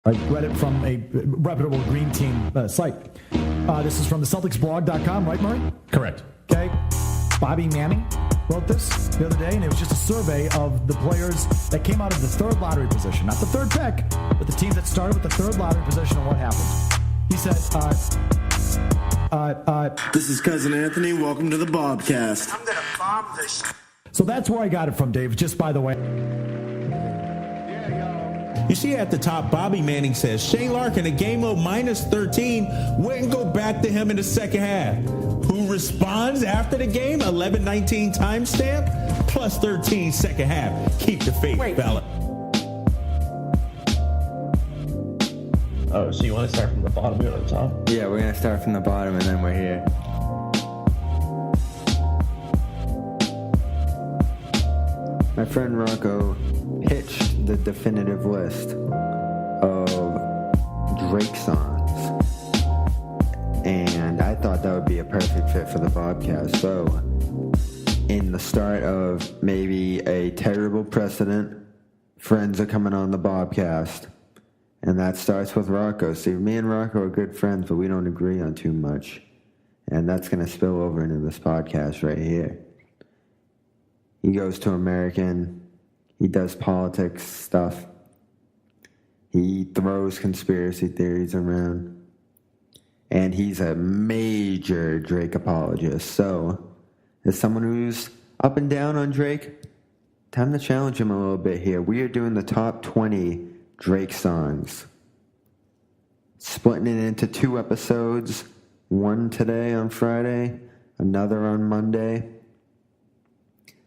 I read it from a reputable green team site. This is from the CelticsBlog.com, right, Murray? Correct. Okay. Bobby Manning wrote this the other day, and it was just a survey of the players that came out of the third lottery position. Not the third pick, but the teams that started with the third lottery position and what happened. He said, this is Cousin Anthony. Welcome to the Bobcast. I'm going to bomb this. So that's where I got it from, Dave, just by the way. You see at the top, Bobby Manning says, Shane Larkin, a game low minus 13, wouldn't go back to him in the second half. Who responds after the game? 11-19 timestamp, plus 13 second half. Keep the faith, fella. Oh, so you want to start from the bottom or the top? Yeah, we're going to start from the bottom and then we're here. My friend Rocco pitched the definitive list of Drake songs, and I thought that would be a perfect fit for the podcast. So, in the start of maybe a terrible precedent, friends are coming on the Bobcast, and that starts with Rocco. See, me and Rocco are good friends, but we don't agree on too much, and that's going to spill over into this podcast right here. He goes to American. He does politics stuff. He throws conspiracy theories around. And he's a major Drake apologist. So, as someone who's up and down on Drake, time to challenge him a little bit here. We are doing the top 20 Drake songs. Splitting it into 2 episodes. One today on Friday, another on Monday.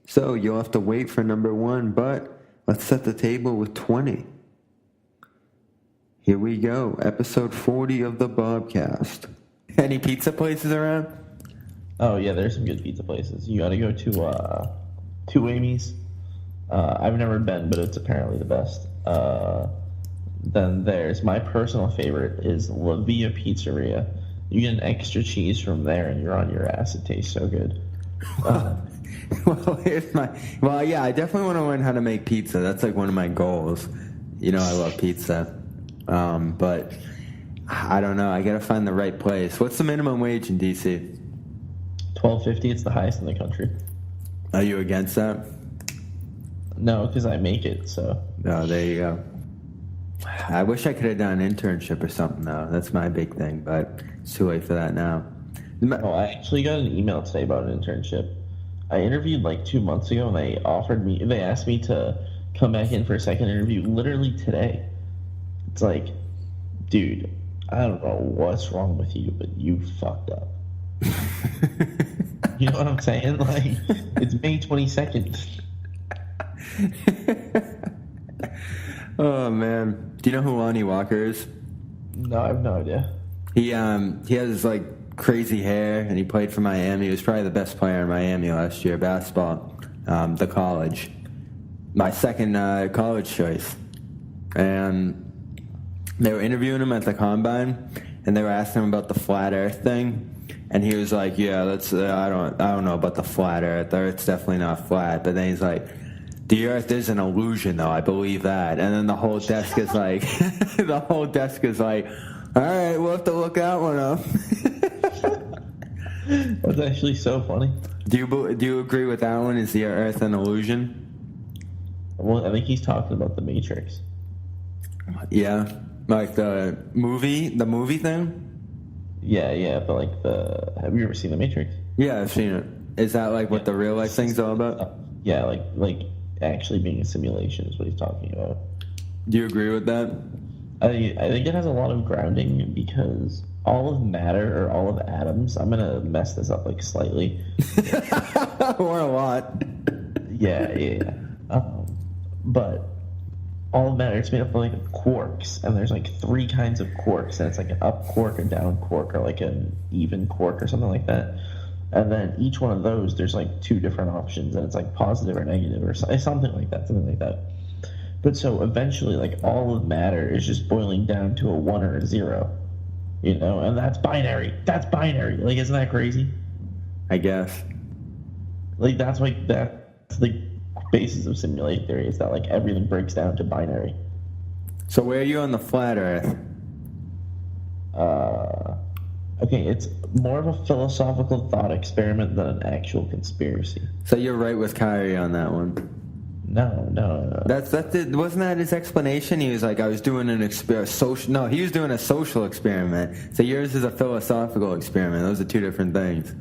So you'll have to wait for number 1, but let's set the table with 20. Here we go, episode 40 of the Bobcast. Any pizza places around? Oh, yeah, there's some good pizza places. You got to go to Amy's. I've never been, but it's apparently the best. Then there's my personal favorite is La Via Pizzeria. You get an extra cheese from there, and you're on your ass. It tastes so good. Well, yeah, I definitely want to learn how to make pizza. That's like one of my goals. You know, I love pizza. But I don't know. I got to find the right place. What's the minimum wage in DC? $12.50. It's the highest in the country. Are you against that? No, because I make it, so. Oh, there you go. I wish I could have done an internship or something, though. That's my big thing, but it's too late for that now. Oh, I actually got an email today about an internship. I interviewed like 2 months ago, and they asked me to come back in for a second interview literally today. It's like, dude, I don't know what's wrong with you, but you fucked up. You know what I'm saying? Like, it's May 22nd. Oh, man. Do you know who Lonnie Walker is? No, I have no idea. He has, like, crazy hair, and he played for Miami. He was probably the best player in Miami last year, basketball, the college. My second college choice. And they were interviewing him at the Combine, and they were asking him about the flat Earth thing. And he was like, "Yeah, that's I don't know about the flat Earth. The Earth's definitely not flat." But then he's like, "The Earth is an illusion, though. I believe that." And then the whole desk is like, "All right, we'll have to look that one up." That's actually so funny. Do you agree with that one? Is the Earth an illusion? Well, I think he's talking about the Matrix. Yeah, like the movie thing. Yeah, but like have you ever seen the Matrix? Yeah, I've seen it. Is that like what the real life thing's all about? Yeah, like actually being a simulation is what he's talking about. Do you agree with that? I think it has a lot of grounding because all of matter or all of atoms. I'm gonna mess this up like slightly, or a lot. Yeah. But all of matter, it's made up of like quarks, and there's like 3 kinds of quarks, and it's like an up quark, a down quark, or like an even quark or something like that. And then each one of those, there's like 2 different options, and it's like positive or negative or something like that. But so eventually, like all of matter is just boiling down to a 1 or a 0, you know, and that's binary. Like, isn't that crazy? I guess. Like that's the basis of simulation theory is that like everything breaks down to binary. So where are you on the flat Earth? Okay, it's more of a philosophical thought experiment than an actual conspiracy. So you're right with Kyrie on that one. No. Wasn't that his explanation? He was like, I was doing social. No, he was doing a social experiment. So yours is a philosophical experiment. Those are two different things.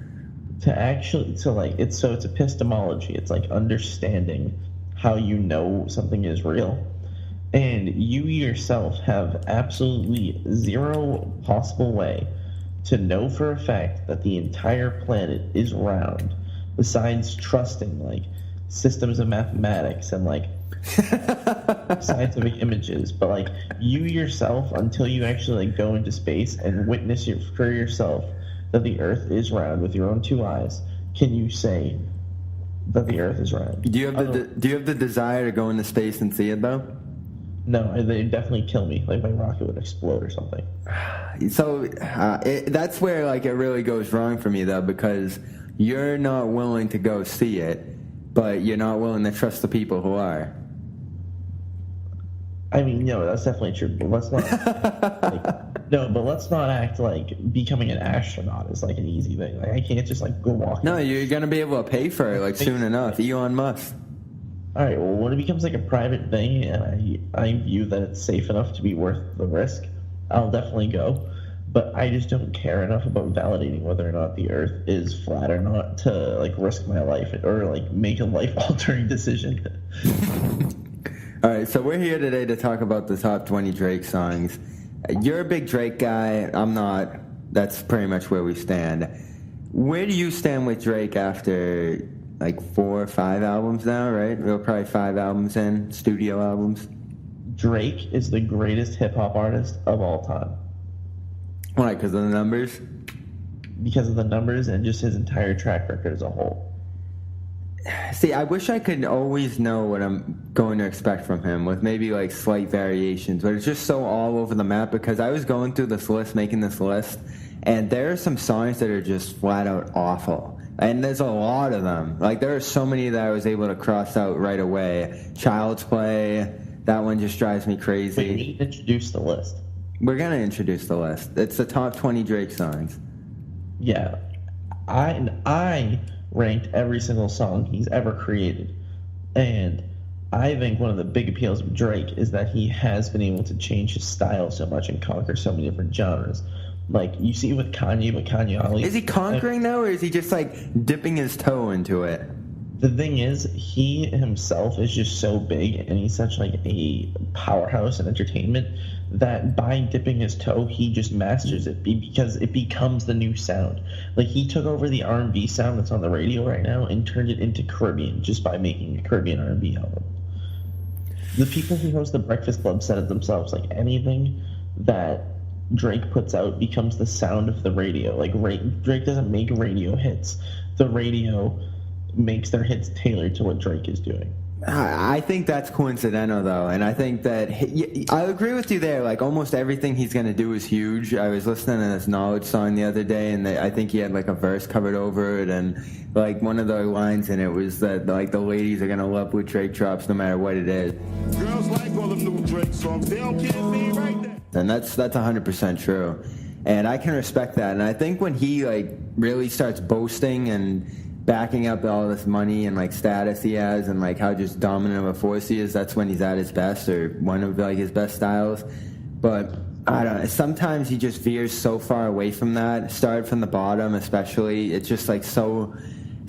It's epistemology. It's like understanding how you know something is real. And you yourself have absolutely zero possible way to know for a fact that the entire planet is round, besides trusting, like, systems of mathematics and, like, scientific images. But, like, you yourself, until you actually, like, go into space and witness for yourself that the Earth is round with your own two eyes, can you say that the Earth is round? Do you have the desire to go into space and see it, though? No, they'd definitely kill me. Like, my rocket would explode or something. So that's where, like, it really goes wrong for me, though, because you're not willing to go see it, but you're not willing to trust the people who are. I mean, no, that's definitely true. But let's not. Let's not act like becoming an astronaut is like an easy thing. Like, I can't just like go walk. No, you're gonna be able to pay for it like soon enough. Elon Musk. All right. Well, when it becomes like a private thing, and I view that it's safe enough to be worth the risk, I'll definitely go. But I just don't care enough about validating whether or not the Earth is flat or not to like risk my life or like make a life-altering decision. All right, so we're here today to talk about the top 20 Drake songs. You're a big Drake guy. I'm not. That's pretty much where we stand. Where do you stand with Drake after like 4 or 5 albums now, right? We're probably 5 albums in, studio albums. Drake is the greatest hip-hop artist of all time. Why? Because of the numbers? Because of the numbers and just his entire track record as a whole. See, I wish I could always know what I'm going to expect from him with maybe like slight variations, but it's just so all over the map because I was going through this list, making this list, and there are some songs that are just flat out awful. And there's a lot of them. Like, there are so many that I was able to cross out right away. Child's Play, that one just drives me crazy. We need to introduce the list. We're going to introduce the list. It's the top 20 Drake songs. Yeah. I ranked every single song he's ever created. And I think one of the big appeals of Drake is that he has been able to change his style so much and conquer so many different genres. Like, you see with Kanye, but Kanye Ali... Is he conquering, though, or is he just, like, dipping his toe into it? The thing is, he himself is just so big, and he's such, like, a powerhouse in entertainment, that by dipping his toe, he just masters it, because it becomes the new sound. Like, he took over the R&B sound that's on the radio right now and turned it into Caribbean, just by making a Caribbean R&B album. The people who host the Breakfast Club said it themselves, like, anything that Drake puts out becomes the sound of the radio. Like, Drake doesn't make radio hits. The radio makes their hits tailored to what Drake is doing. I think that's coincidental, though, and I think that I agree with you there. Like, almost everything he's going to do is huge. I was listening to this Knowledge song the other day, and I think he had, like, a verse covered over it, and, like, one of the lines in it was that, like, the ladies are going to love what Drake drops no matter what it is. Girls like all them new Drake songs. They don't care me right there. And that's 100% true. And I can respect that. And I think when he, like, really starts boasting and backing up all this money and, like, status he has and, like, how just dominant of a force he is, that's when he's at his best, or one of, like, his best styles. But I don't know. Sometimes he just veers so far away from that. Started from the bottom, especially. It's just, like, so...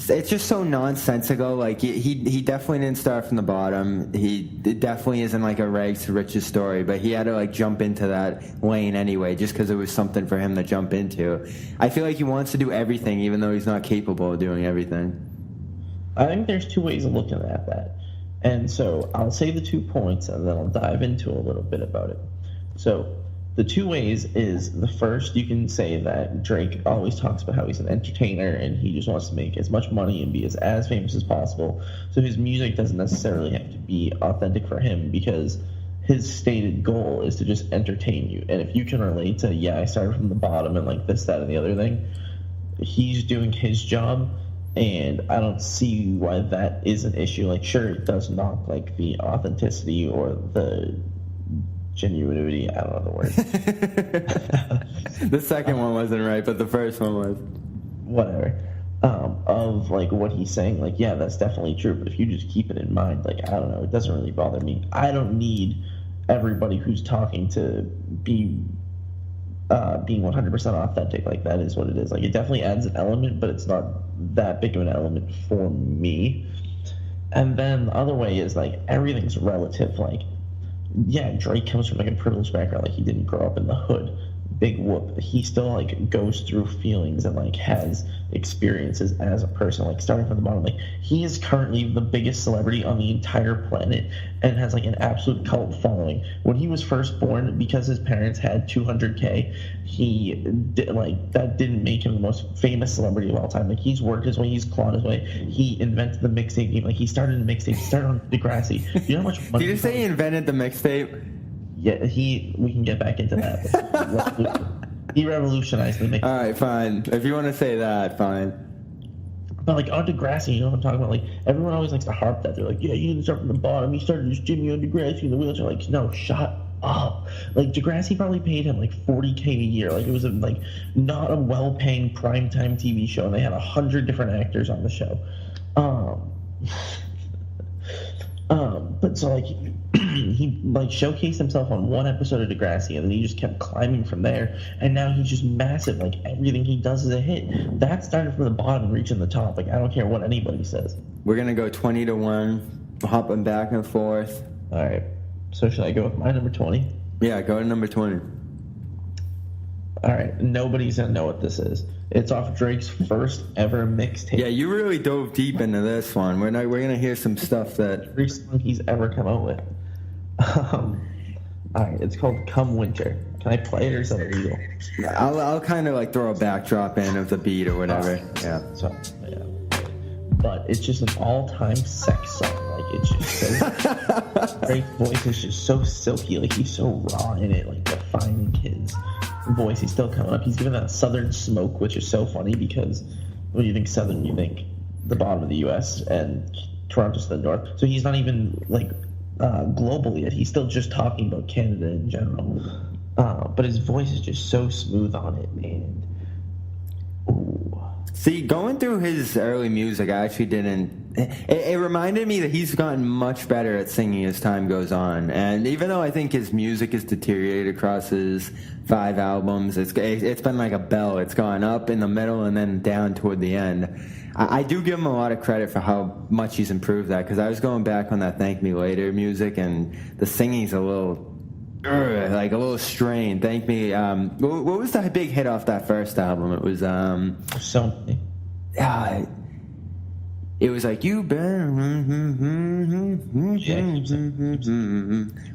It's just so nonsensical. Like, he definitely didn't start from the bottom. It definitely isn't like a rags to riches story, but he had to, like, jump into that lane anyway just because it was something for him to jump into. I feel like he wants to do everything even though he's not capable of doing everything. I think there's two ways of looking at that. And so I'll say the 2 points and then I'll dive into a little bit about it. So the 2 ways is, the first, you can say that Drake always talks about how he's an entertainer and he just wants to make as much money and be as famous as possible. So his music doesn't necessarily have to be authentic for him because his stated goal is to just entertain you. And if you can relate to, I started from the bottom and like this, that, and the other thing, he's doing his job. And I don't see why that is an issue. Like, sure, it does knock like the authenticity or the genuinity. I don't know the word. The second one wasn't right, but the first one was. Whatever. Of like what he's saying, like, yeah, that's definitely true. But if you just keep it in mind, like, I don't know, it doesn't really bother me. I don't need everybody who's talking to be being 100% authentic. Like, that is what it is. Like, it definitely adds an element, but it's not that big of an element for me. And then the other way is, like, everything's relative. Like, yeah, Drake comes from like a privileged background. Like, he didn't grow up in the hood. Big whoop. He still like goes through feelings and like has experiences as a person, like starting from the bottom. Like, he is currently the biggest celebrity on the entire planet and has like an absolute cult following. When he was first born, because his parents had 200K, he did, like, that didn't make him the most famous celebrity of all time. Like, he's worked his way, he's clawed his way. He invented the mixtape game. Like, he started a mixtape. He started on Degrassi. You know how much money? Did you say he invented the mixtape? Yeah, we can get back into that. He revolutionized the mix. All right, fine. If you want to say that, fine. But like on Degrassi, you know what I'm talking about? Like, everyone always likes to harp that. They're like, yeah, you didn't start from the bottom. You started as Jimmy on Degrassi in the wheelchair. Like, no, shut up. Like, Degrassi probably paid him like $40K a year. Like, it was like not a well-paying primetime TV show, and they had 100 different actors on the show. But so like he like showcased himself on one episode of Degrassi, and then he just kept climbing from there, and now he's just massive. Like, everything he does is a hit. That started from the bottom and reaching the top. Like, I don't care what anybody says. We're gonna go 20-1, hopping back and forth. All right. So should I go with my number 20? Yeah, go to number 20. All right. Nobody's gonna know what this is. It's off Drake's first ever mixtape. Yeah, you really dove deep into this one. We're gonna hear some stuff that every song he's ever come out with. All right, it's called "Come Winter." Can I play it, or is that illegal? I'll kind of like throw a backdrop in of the beat or whatever. Yeah. So, yeah. But it's just an all-time sex song. Like, it's just so Drake's voice is just so silky. Like, he's so raw in it, like defining his voice. He's still coming up. He's giving that Southern smoke, which is so funny because when you think Southern, you think the bottom of the U.S. and Toronto's the north. So he's not even like global yet. He's still just talking about Canada in general. But his voice is just so smooth on it, man. Ooh. See, going through his early music, I actually didn't. It reminded me that he's gotten much better at singing as time goes on. And even though I think his music has deteriorated across his 5 albums, it's been like a bell. It's gone up in the middle and then down toward the end. I do give him a lot of credit for how much he's improved that, because I was going back on that "Thank Me Later" music, and the singing's a little. Like a little strained. Thank Me. What was the big hit off that first album? It was so. It was like "You Better."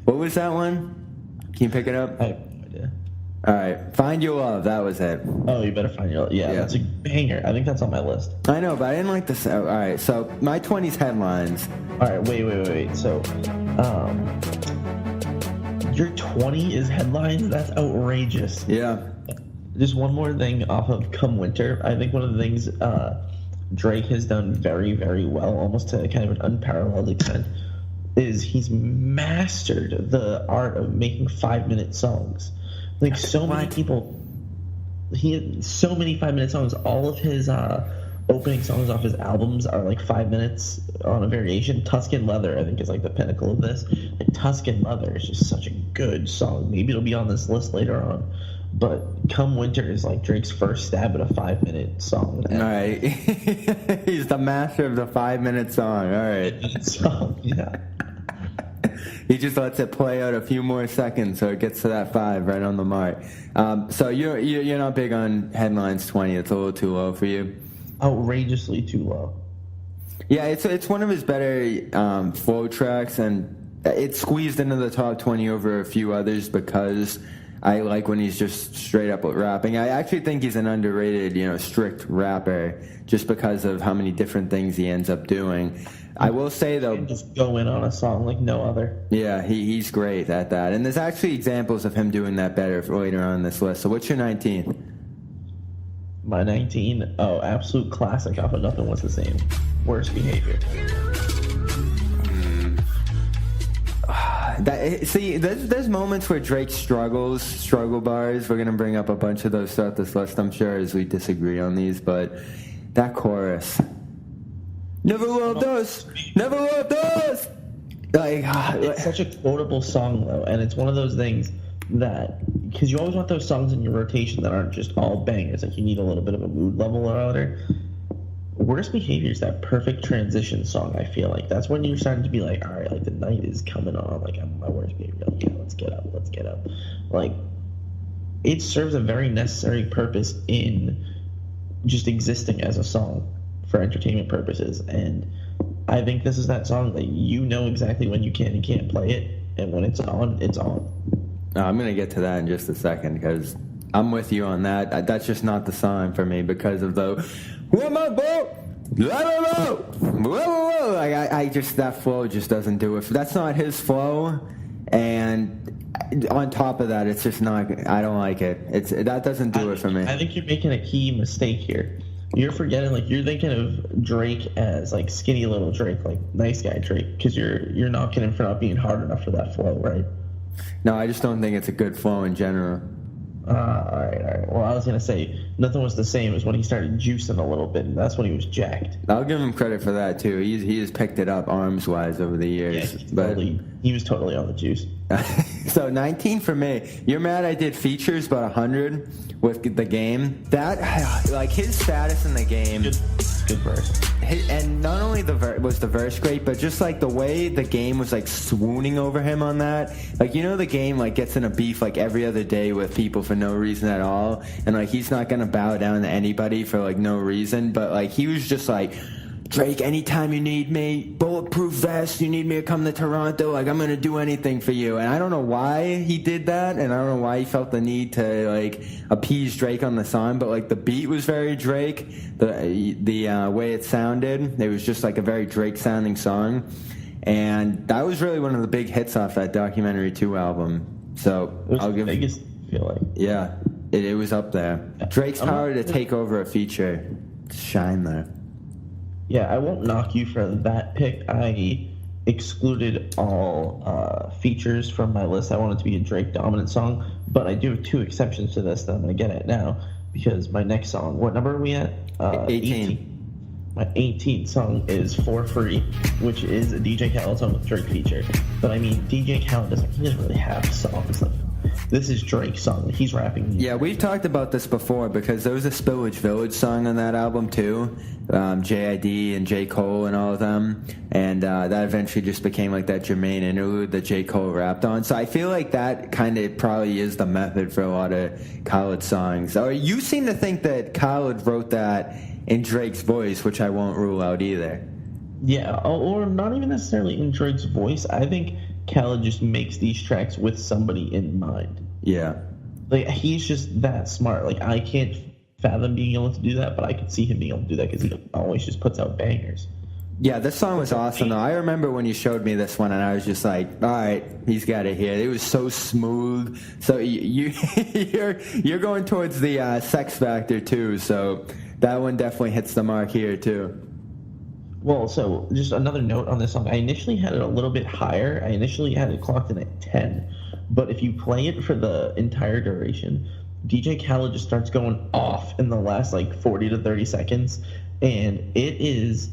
What was that one? Can you pick it up? I have no idea. All right, "Find Your Love." That was it. Oh, You Better Find Your Love. Yeah, that's a banger. I think that's on my list. I know, but I didn't like this. All right, so my 20s headlines. All right, wait. So, your 20 is headlines? That's outrageous. Yeah. Just one more thing off of "Come Winter." I think one of the things Drake has done very, very well, almost to kind of an unparalleled extent, is he's mastered the art of making 5-minute songs. Like, so many people, he had so many 5-minute songs. All of his opening songs off his albums are like 5 minutes on a variation. Tuscan Leather, I think, is like the pinnacle of this. Like, Tuscan Leather is just such a good song. Maybe it'll be on this list later on. But "Come Winter" is like Drake's first stab at a 5-minute song. All right. He's the master of the 5-minute song. All right. Song, yeah. He just lets it play out a few more seconds so it gets to that 5 right on the mark. So you're not big on headlines 20. It's a little too low for you. Outrageously too low. Yeah, it's one of his better flow tracks, and it's squeezed into the top 20 over a few others because I like when he's just straight up rapping. I actually think he's an underrated, strict rapper just because of how many different things he ends up doing. I will say, though, just go in on a song like no other. Yeah, he's great at that. And there's actually examples of him doing that better later on in this list. So what's your 19? My 19, absolute classic off of "Nothing Was the Same." "Worst Behavior." There's moments where Drake struggle bars. We're gonna bring up a bunch of those throughout this list, I'm sure, as we disagree on these. But that chorus, never loved us. Like, it's such a quotable song, though, and it's one of those things that, because you always want those songs in your rotation that aren't just all bangers. Like, you need a little bit of a mood level or other. Worst Behavior is that perfect transition song, I feel like. That's when you're starting to be like, all right, like, the night is coming on. Like, I'm my worst behavior. Like, yeah, let's get up. Like, it serves a very necessary purpose in just existing as a song for entertainment purposes. And I think this is that song that you know exactly when you can and can't play it. And when it's on, it's on. I'm going to get to that in just a second, because I'm with you on that. That's just not the song for me because of the... Like, I just, that flow just doesn't do it. That's not his flow, and on top of that, it's just not. I don't like it. That doesn't do it for me. I think you're making a key mistake here. You're forgetting, like, you're thinking of Drake as like skinny little Drake, like nice guy Drake, because you're knocking him for not being hard enough for that flow, right? No, I just don't think it's a good flow in general. All right. Well, I was going to say, nothing was the same as when he started juicing a little bit, and that's when he was jacked. I'll give him credit for that, too. He has picked it up arms-wise over the years. Yeah, he was totally on the juice. So 19 for me. You're mad I did features, but 100 with the game. That, like, his status in the game. Good verse. And not only was the verse great, but just like the way the game was like swooning over him on that. Like, you know, the game like gets in a beef like every other day with people for no reason at all, and like he's not gonna bow down to anybody for like no reason. But like he was just like, Drake, anytime you need me, bulletproof vest, you need me to come to Toronto, like I'm gonna do anything for you. And I don't know why he did that, and I don't know why he felt the need to like appease Drake on the song, but like the beat was very Drake, the way it sounded, it was just like a very Drake sounding song, and that was really one of the big hits off that Documentary 2 album. So I'll give it. I feel like. Yeah, it was up there. Drake's power to take over a feature, shine there. Yeah, I won't knock you for that pick. I excluded all features from my list. I want it to be a Drake dominant song, but I do have 2 exceptions to this that I'm going to get at now, because my next song, what number are we at? 18. My 18th song is For Free, which is a DJ Khaled song with Drake feature. But I mean, DJ Khaled doesn't really have songs like this is Drake's song. He's rapping. Yeah, we've talked about this before, because there was a Spillage Village song on that album too. J.I.D. and J. Cole and all of them. And that eventually just became like that Jermaine interlude that J. Cole rapped on. So I feel like that kind of probably is the method for a lot of Khaled songs. Or you seem to think that Khaled wrote that in Drake's voice, which I won't rule out either. Yeah, or not even necessarily in Drake's voice. I think Khaled just makes these tracks with somebody in mind. Yeah. Like, he's just that smart. Like, I can't fathom being able to do that, but I could see him being able to do that because he always just puts out bangers. Yeah, this song was awesome, though. I remember when you showed me this one, and I was just like, all right, he's got it here. It was so smooth. So you're going towards the Sex Factor, too, so that one definitely hits the mark here, too. Well, so just another note on this song. I initially had it a little bit higher. I initially had it clocked in at 10. But if you play it for the entire duration, DJ Khaled just starts going off in the last, 40 to 30 seconds. And it is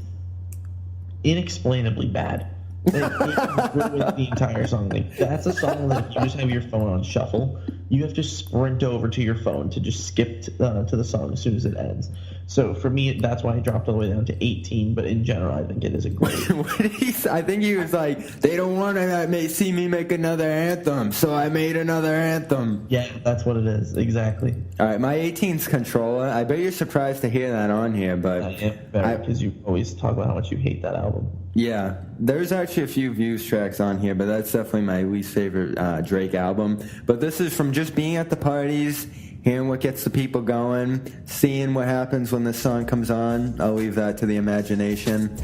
inexplainably bad. It ruins the entire song. That's a song that if you just have your phone on shuffle, you have to sprint over to your phone to just skip to the song as soon as it ends. So for me, that's why I dropped all the way down to 18. But in general, I think it is a great. What did he say? I think he was like, they don't want to see me make another anthem, so I made another anthem. Yeah, that's what it is. Exactly. All right, my 18's Controller. I bet you're surprised to hear that on here, but I am better because you always talk about how much you hate that album. Yeah, there's actually a few Views tracks on here, but that's definitely my least favorite Drake album. But this is from just being at the parties, hearing what gets the people going, seeing what happens when this song comes on. I'll leave that to the imagination.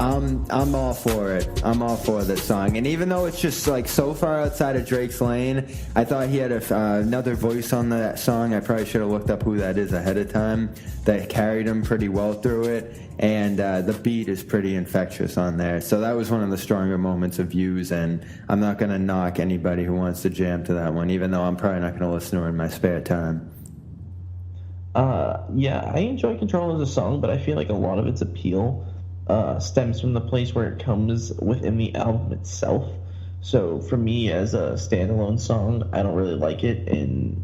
I'm all for it. I'm all for this song. And even though it's just like so far outside of Drake's lane, I thought he had another voice on that song. I probably should have looked up who that is ahead of time. That carried him pretty well through it. And the beat is pretty infectious on there. So that was one of the stronger moments of Views. And I'm not going to knock anybody who wants to jam to that one, even though I'm probably not going to listen to it in my spare time. Yeah, I enjoy Control as a song, but I feel like a lot of its appeal stems from the place where it comes within the album itself. So for me, as a standalone song, I don't really like it in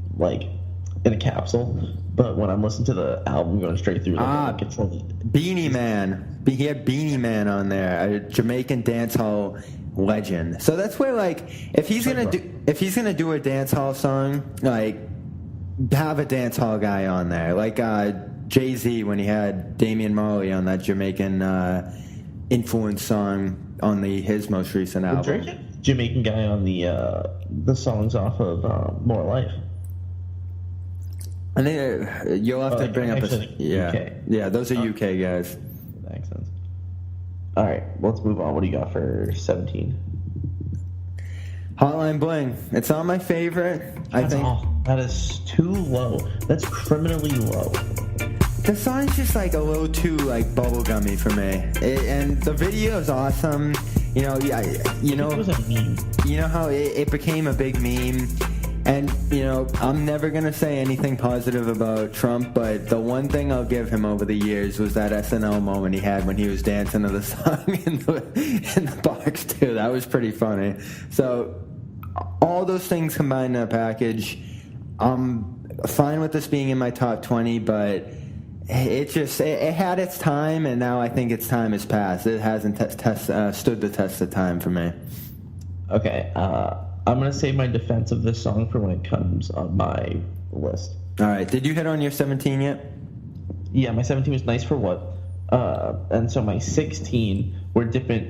a capsule. But when I'm listening to the album going straight through, Beanie Man. He had Beanie Man on there, a Jamaican dancehall legend. So that's where, like, if he's gonna do a dancehall song, like, have a dancehall guy on there, like Jay-Z when he had Damian Marley on that Jamaican influence song on his most recent album. Jamaican guy on the songs off of More Life. I think you'll have to bring up UK. Yeah, those are UK guys. That makes sense. All right, let's move on. What do you got for 17? Hotline Bling. It's not my favorite. That is too low. That's criminally low. The song's just like a little too like bubblegummy for me. And the video is awesome. You know, it was a meme. You know how it became a big meme. And, you know, I'm never going to say anything positive about Trump, but the one thing I'll give him over the years was that SNL moment he had when he was dancing to the song in the box, too. That was pretty funny. So, all those things combined in a package, I'm fine with this being in my top 20, but it had its time, and now I think its time has passed. It hasn't stood the test of time for me. Okay, I'm going to save my defense of this song for when it comes on my list. All right. Did you hit on your 17 yet? Yeah, my 17 was Nice for What. And so my 16 were dipping.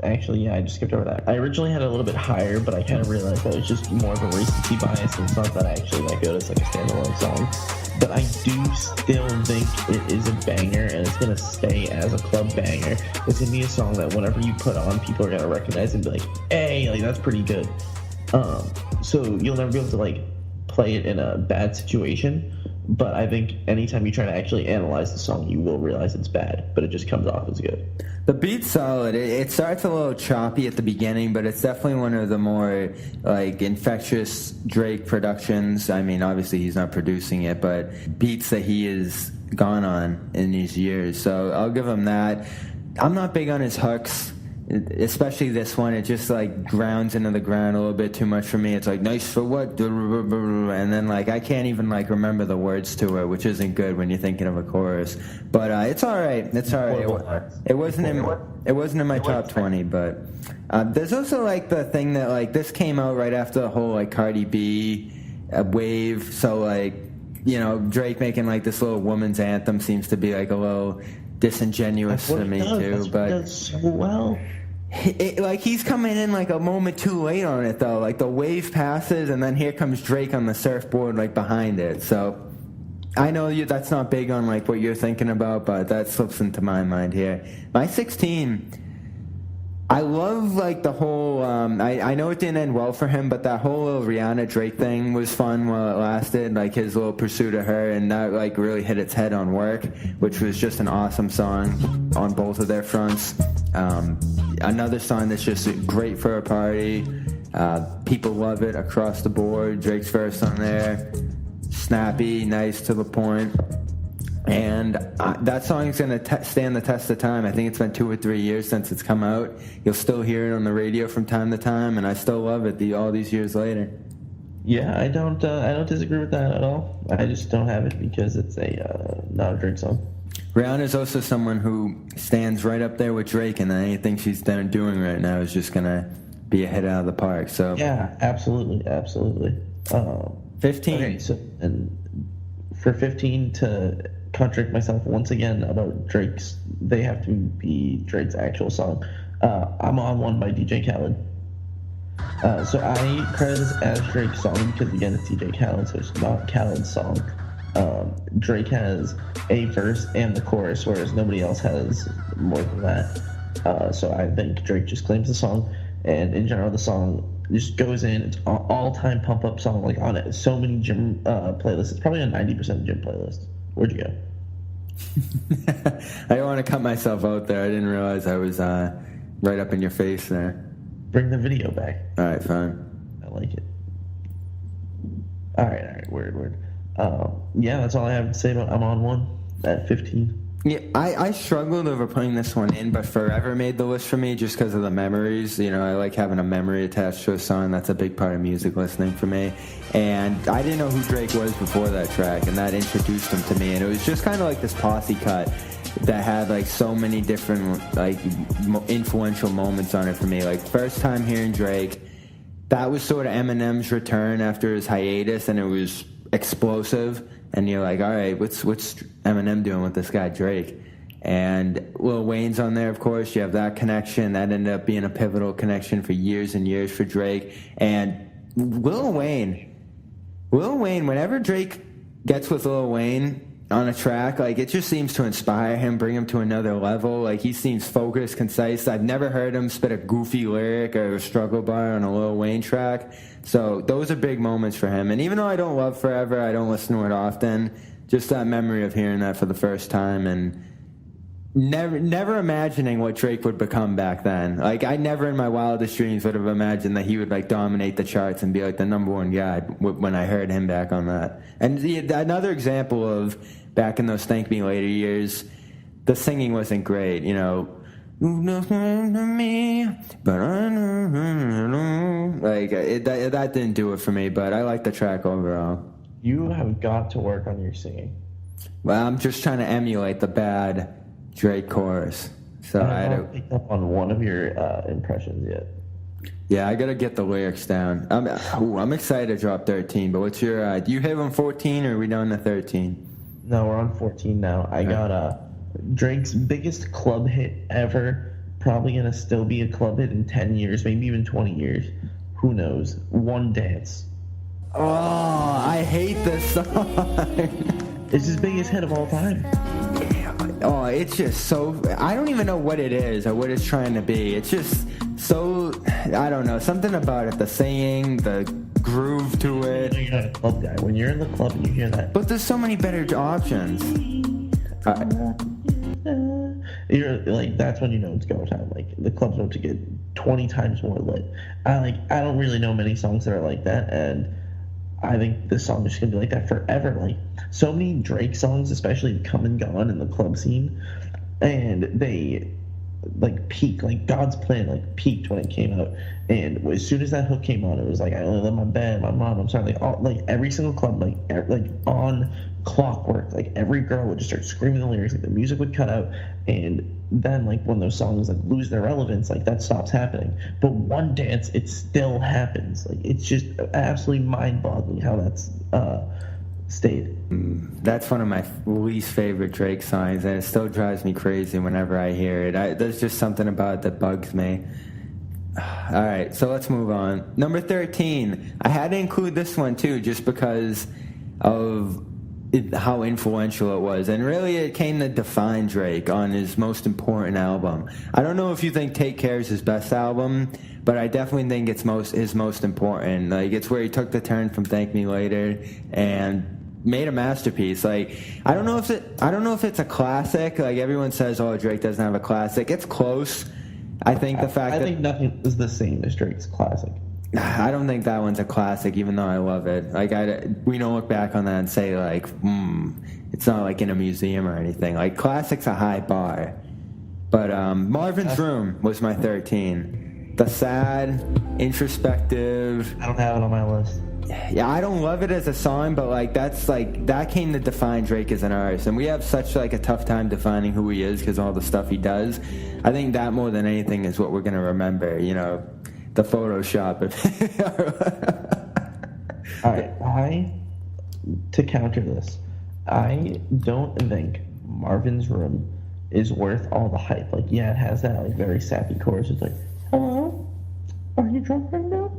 Actually, yeah, I just skipped over that. I originally had it a little bit higher, but I kind of realized that it was just more of a recency bias, and it's not that actually that good. It's like a standalone song. But I do still think it is a banger, and it's going to stay as a club banger. It's going to be a song that whenever you put on, people are going to recognize and be like, hey, like, that's pretty good. So you'll never be able to, like, play it in a bad situation. But I think anytime you try to actually analyze the song, you will realize it's bad, but it just comes off as good. The beat's solid. It starts a little choppy at the beginning, but it's definitely one of the more like infectious Drake productions. I mean, obviously he's not producing it, but beats that he has gone on in these years. So I'll give him that. I'm not big on his hooks. Especially this one, it just like grounds into the ground a little bit too much for me. It's like, nice for what? And then like I can't even like remember the words to it, which isn't good when you're thinking of a chorus. But it's all right. It's all right. It wasn't in my top 20, but there's also like the thing that like this came out right after the whole like Cardi B wave. So like, you know, Drake making like this little woman's anthem seems to be like a little disingenuous to me too. But does so well. Like he's coming in like a moment too late on it though. Like the wave passes and then here comes Drake on the surfboard like behind it. So I know that's not big on like what you're thinking about, but that slips into my mind here. My 16, I love like the whole I know it didn't end well for him, but that whole little Rihanna Drake thing was fun while it lasted, like his little pursuit of her, and that like really hit its head on Work, which was just an awesome song on both of their fronts. Another song that's just great for a party. People love it across the board. Drake's verse on there, snappy, nice, to the point. And that song's going to stand the test of time. I think it's been 2 or 3 years since it's come out. You'll still hear it on the radio from time to time, and I still love it all these years later. Yeah, I don't disagree with that at all. I just don't have it because it's not a Drake song. Rihanna's also someone who stands right up there with Drake, and anything she's doing right now is just going to be a hit out of the park. So yeah, absolutely. 15. Okay, so and for 15 to contradict myself once again about Drake's, they have to be Drake's actual song. I'm on One by DJ Khaled. So I credit this as Drake's song because again it's DJ Khaled, so it's not Khaled's song. Drake has a verse and the chorus, whereas nobody else has more than that. So I think Drake just claims the song, and in general, the song just goes in. It's an all-time pump-up song, like on it. So many gym playlists. It's probably on 90% of gym playlists. Where'd you go? I don't want to cut myself out there. I didn't realize I was right up in your face there. Bring the video back. All right, fine. I like it. All right. Word. Yeah, that's all I have to say about I'm on one at 15. Yeah, I struggled over putting this one in, but Forever made the list for me just because of the memories. You know, I like having a memory attached to a song. That's a big part of music listening for me. And I didn't know who Drake was before that track, and that introduced him to me. And it was just kind of like this posse cut that had like so many different like influential moments on it for me. Like first time hearing Drake, that was sort of Eminem's return after his hiatus, and it was explosive. And you're like, all right, what's Eminem doing with this guy Drake? And Lil Wayne's on there, of course. You have that connection. That ended up being a pivotal connection for years and years for Drake. And Lil Wayne, whenever Drake gets with Lil Wayne on a track, like it just seems to inspire him, bring him to another level. Like he seems focused, concise. I've never heard him spit a goofy lyric or a struggle bar on a Lil Wayne track. So those are big moments for him. And even though I don't love Forever, I don't listen to it often, just that memory of hearing that for the first time and never imagining what Drake would become back then. Like I never in my wildest dreams would have imagined that he would like dominate the charts and be like the number one guy when I heard him back on that. And another example of back in those Thank Me Later years, the singing wasn't great, you know. Me, but I know. Like that didn't do it for me, but I like the track overall. You have got to work on your singing. Well, I'm just trying to emulate the bad Drake chorus. So I haven't picked up on one of your impressions yet. Yeah, I gotta get the lyrics down. I'm excited to drop 13. But what's your? Do you have on 14 or are we down to 13? No, we're on 14 now. I got Drake's biggest club hit ever. Probably gonna still be a club hit in 10 years, maybe even 20 years. Who knows? One Dance. Oh, I hate this song. It's his biggest hit of all time. Oh, it's just so... I don't even know what it is or what it's trying to be. It's just so... I don't know. Something about it. The singing, the groove to it. You're not a club guy. When you're in the club and you hear that... But there's so many better options. You're like, that's when you know it's go time. Like, the club's about to get 20 times more lit. I don't really know many songs that are like that, and I think this song is just gonna be like that forever. Like, so many Drake songs, especially come and gone in the club scene, and they like peak. Like God's Plan like peaked when it came out, and as soon as that hook came on, it was like, I only love my bed, my mom, I'm sorry. Like every single club, like on clockwork, like every girl would just start screaming the lyrics, like the music would cut out, and then like when those songs like lose their relevance, like that stops happening. But One Dance, it still happens. Like it's just absolutely mind-boggling how that's stayed. That's one of my least favorite Drake songs, and it still drives me crazy whenever I hear it. There's just something about it that bugs me. All right, so let's move on. Number 13. I had to include this one too, just because of how influential it was, and really it came to define Drake on his most important album. I don't know if you think Take Care is his best album, but I definitely think it's his most important. Like, it's where he took the turn from Thank Me Later and made a masterpiece. Like, I don't know if it's a classic. Like, everyone says, oh, Drake doesn't have a classic. It's close. I think I think nothing is the same as Drake's classic. I don't think that one's a classic, even though I love it. Like, we don't look back on that and say, like, it's not like in a museum or anything. Like, classic's a high bar. But Marvin's Room was my 13. The sad, introspective. I don't have it on my list. Yeah, I don't love it as a song, but that came to define Drake as an artist, and we have such like a tough time defining who he is because all the stuff he does. I think that more than anything is what we're gonna remember. You know, the Photoshop. All right, to counter this, I don't think Marvin's Room is worth all the hype. Like, yeah, it has that like very sappy chorus. It's like, hello, are you drunk right now?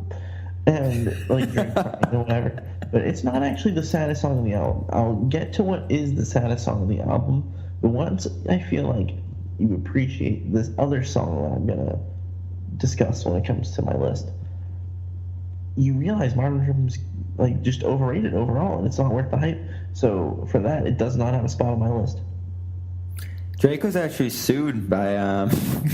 and like Drake crying or whatever. But it's not actually the saddest song on the album. I'll get to what is the saddest song on the album, but once I feel like you appreciate this other song that I'm gonna discuss when it comes to my list, you realize Marvin Room's like just overrated overall, and it's not worth the hype. So for that, it does not have a spot on my list. Drake was actually sued by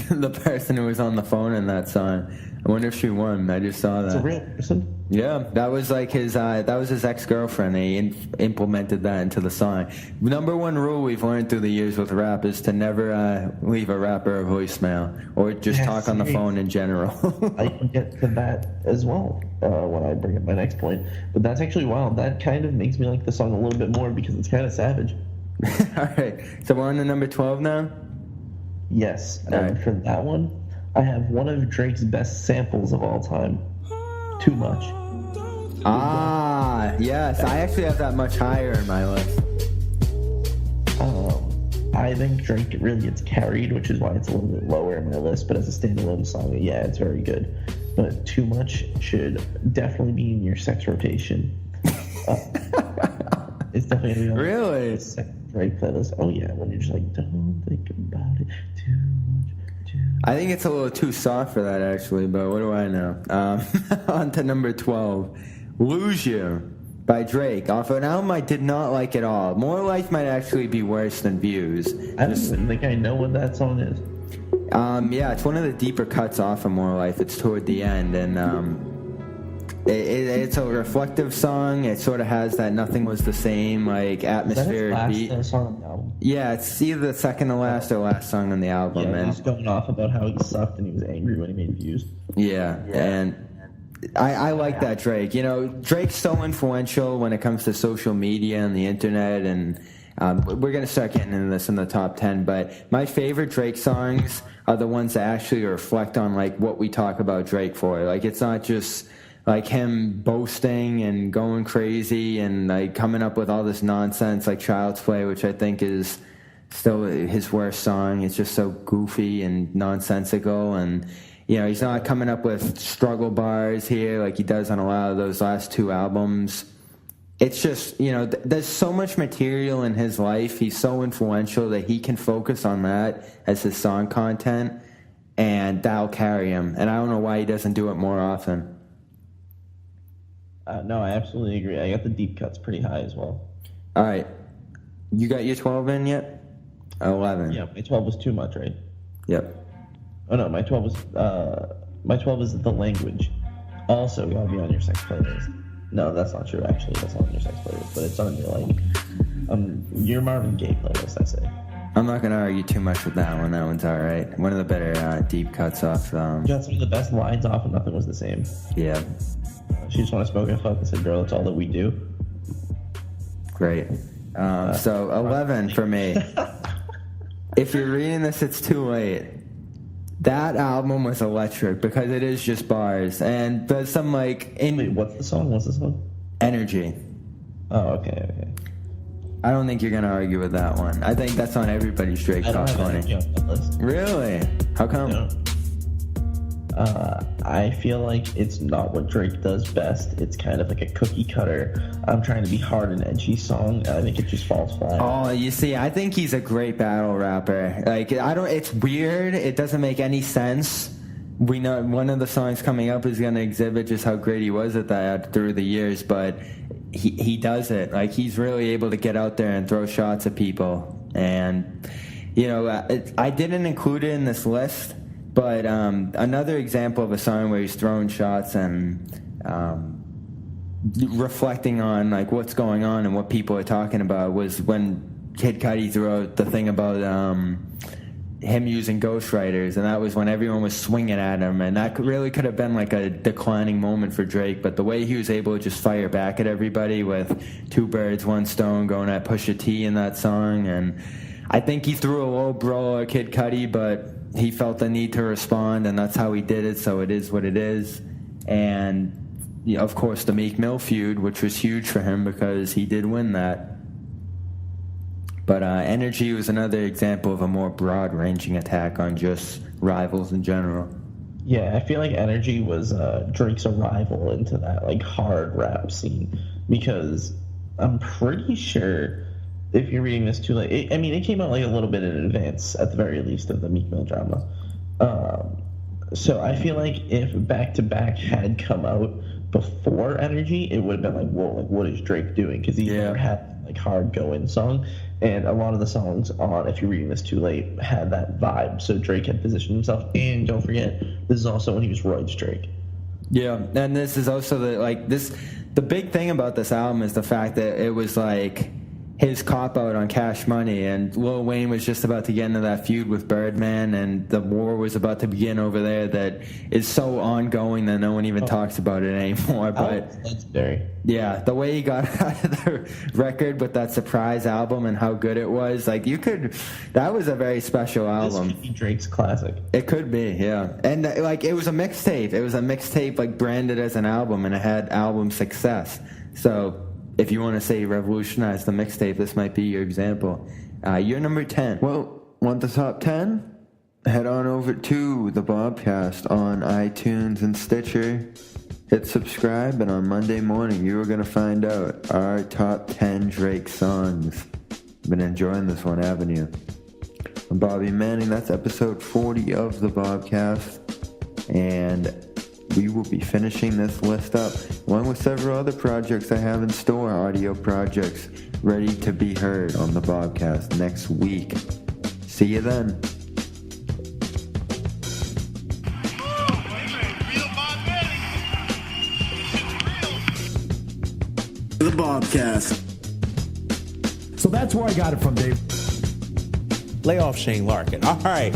the person who was on the phone in that song. I wonder if she won. I just saw that. It's a real person. Yeah, that was like his ex-girlfriend. He implemented that into the song. Number one rule we've learned through the years with rap is to never leave a rapper a voicemail or just talk on the phone in general. I can get to that as well when I bring up my next point. But that's actually wild. That kind of makes me like the song a little bit more because it's kind of savage. All right, so we're on to number 12 now? Yes, All and right. for that one, I have one of Drake's best samples of all time. Too Much. Ah, yes. I actually have that much higher in my list. I think Drake really gets carried, which is why it's a little bit lower in my list. But as a standalone song, yeah, it's very good. But Too Much should definitely be in your sex rotation. It's definitely gonna be on Really? the second Drake playlist. Oh yeah, when you're just like, don't think about it too much. I think it's a little too soft for that, actually, but what do I know? On to number 12. Lose You by Drake, off an album I did not like at all. More Life might actually be worse than Views. I don't even think I know what that song is. Yeah, it's one of the deeper cuts off of More Life. It's toward the end, and it's a reflective song. It sort of has that Nothing Was the Same, like, atmospheric beat. Is that his last song on the album? Yeah, it's either the second to last or last song on the album. Yeah, and he's going off about how he sucked and he was angry when he made Views. Yeah, and I like that Drake. You know, Drake's so influential when it comes to social media and the internet, and we're going to start getting into this in the top 10, but my favorite Drake songs are the ones that actually reflect on, like, what we talk about Drake for. Like, it's not just like him boasting and going crazy and like coming up with all this nonsense like Child's Play, which I think is still his worst song. It's just so goofy and nonsensical, and you know, he's not coming up with struggle bars here like he does on a lot of those last two albums. It's just, you know, there's so much material in his life. He's so influential that he can focus on that as his song content, and that'll carry him. And I don't know why he doesn't do it more often. No, I absolutely agree. I got the deep cuts pretty high as well. All right. You got your 12 in yet? 11. Yeah, my 12 was Too Much, right? Yep. Oh no, my 12 was is The Language. Also gotta be on your sex playlist. No, that's not true actually. That's not on your sex playlist, but it's on your your Marvin Gaye playlist, I say. I'm not gonna argue too much with that one. That one's all right. One of the better deep cuts off. You got some of the best lines off, and Nothing Was the Same. Yeah. She just want to smoke and fuck and said, girl, that's all that we do. Great. So 11 for me. If you're reading this, it's too late. That album was electric because it is just bars, and there's some like Wait, what's the song? energy. Oh, okay. I don't think you're gonna argue with that one. I think that's on everybody's Drake I don't top have 20. energy on that list. Really? How come? No. I feel like it's not what Drake does best. It's kind of like a cookie cutter, I'm trying to be hard and edgy song, and I think it just falls flat. Oh, you see, I think he's a great battle rapper. Like, it's weird. It doesn't make any sense. We know one of the songs coming up is going to exhibit just how great he was at that through the years, but he does it. Like, he's really able to get out there and throw shots at people. And, you know, I didn't include it in this list, but another example of a song where he's throwing shots and reflecting on like what's going on and what people are talking about was when Kid Cudi threw out the thing about him using ghostwriters, and that was when everyone was swinging at him, and that really could have been like a declining moment for Drake, but the way he was able to just fire back at everybody with two birds, one stone, going at Pusha T in that song, and I think he threw a low blow at Kid Cudi, but he felt the need to respond, and that's how he did it, so it is what it is. And you know, of course, the Meek Mill feud, which was huge for him because he did win that. But Energy was another example of a more broad-ranging attack on just rivals in general. Yeah, I feel like Energy was Drake's arrival into that like hard rap scene, because I'm pretty sure if you're reading this too late, it came out like a little bit in advance at the very least of the Meek Mill drama. So I feel like if Back to Back had come out before Energy, it would have been like, whoa, like what is Drake doing? Because he never had like hard go-in song, and a lot of the songs on If You're Reading This Too Late had that vibe. So Drake had positioned himself, and don't forget, this is also when he was Royd's Drake. Yeah, and this is also the big thing about this album is the fact that it was like his cop out on Cash Money, and Lil Wayne was just about to get into that feud with Birdman, and the war was about to begin over there that is so ongoing that no one even talks about it anymore. But legendary. Yeah, the way he got out of the record with that surprise album and how good it was, like that was a very special album. This could be Drake's classic. It could be, yeah. And like it was a mixtape. It was a mixtape like branded as an album, and it had album success. So if you want to say revolutionize the mixtape, this might be your example. You're number 10. Well, want the top 10? Head on over to the Bobcast on iTunes and Stitcher. Hit subscribe, and on Monday morning, you are going to find out our top 10 Drake songs. Been enjoying this one, haven't you? I'm Bobby Manning. That's episode 40 of the Bobcast. And we will be finishing this list up, along with several other projects I have in store, audio projects ready to be heard on the Bobcast next week. See you then. The Bobcast. So that's where I got it from, Dave. Lay off Shane Larkin. All right.